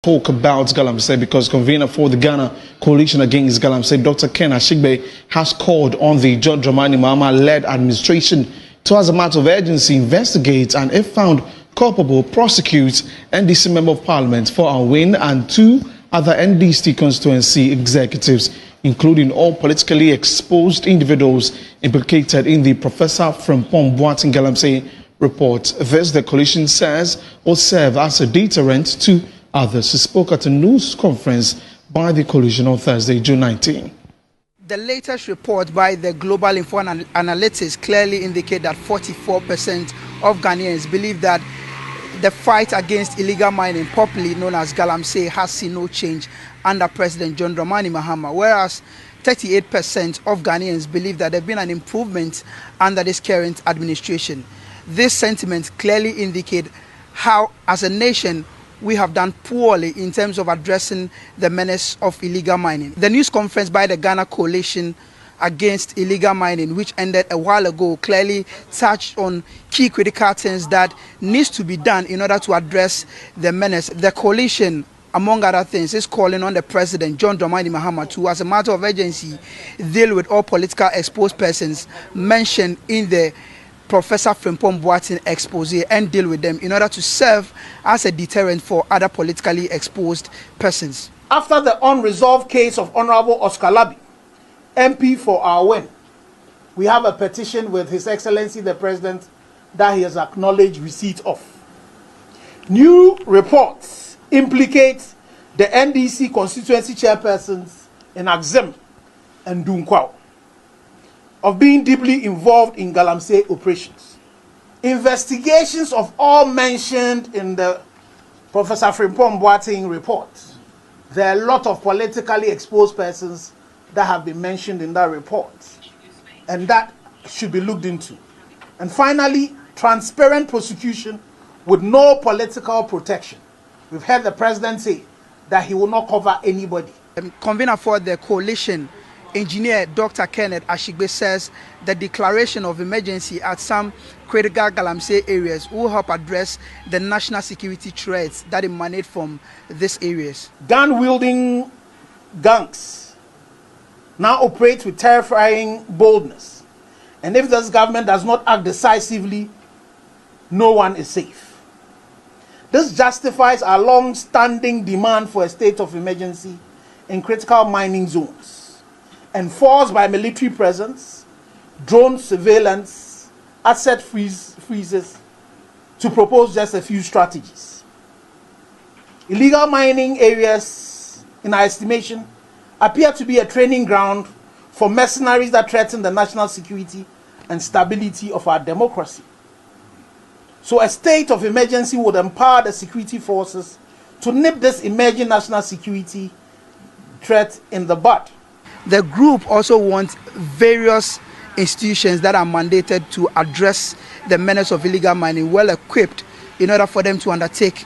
Talk about Galamsey because convener for the Ghana Coalition Against Galamsey, Dr. Ken Ashigbe, has called on the John Dramani Mahama-led administration to, as a matter of urgency, investigate and, if found culpable, prosecute NDC Member of Parliament for our win and two other NDC constituency executives, including all politically exposed individuals implicated in the Professor Frimpong Boateng Galamsey report. This, the coalition says, will serve as a deterrent to others. He spoke at a news conference by the coalition on Thursday, June 19. The latest report by the Global Info Analytics clearly indicate that 44% of Ghanaians believe that the fight against illegal mining, popularly known as Galamsey, has seen no change under President John Dramani Mahama, whereas 38% of Ghanaians believe that there has been an improvement under this current administration. This sentiment clearly indicate how, as a nation, we have done poorly in terms of addressing the menace of illegal mining. The news conference by the Ghana Coalition Against Illegal Mining, which ended a while ago, clearly touched on key critical things that needs to be done in order to address the menace. The coalition, among other things, is calling on the President, John Dramani Mahama, to, as a matter of urgency, deal with all political exposed persons mentioned in the Professor Frimpong Boateng expose and deal with them in order to serve as a deterrent for other politically exposed persons. After the unresolved case of Honorable Oscar Labi, MP for our win, we have a petition with His Excellency the President that he has acknowledged receipt of. New reports implicate the NDC constituency chairpersons in Axim and Dunkwao of being deeply involved in Galamsey operations. Investigations of all mentioned in the Professor Frimpong Boateng report. There are a lot of politically exposed persons that have been mentioned in that report, and that should be looked into. And finally, transparent prosecution with no political protection. We've heard the President say that he will not cover anybody. Convener for the coalition, Engineer Dr. Kenneth Ashigbe, says the declaration of emergency at some critical Galamsey areas will help address the national security threats that emanate from these areas. Gun-wielding gangs now operate with terrifying boldness. And if this government does not act decisively, no one is safe. This justifies our long-standing demand for a state of emergency in critical mining zones, enforced by military presence, drone surveillance, asset freezes, to propose just a few strategies. Illegal mining areas, in our estimation, appear to be a training ground for mercenaries that threaten the national security and stability of our democracy. So a state of emergency would empower the security forces to nip this emerging national security threat in the bud. The group also wants various institutions that are mandated to address the menace of illegal mining well equipped in order for them to undertake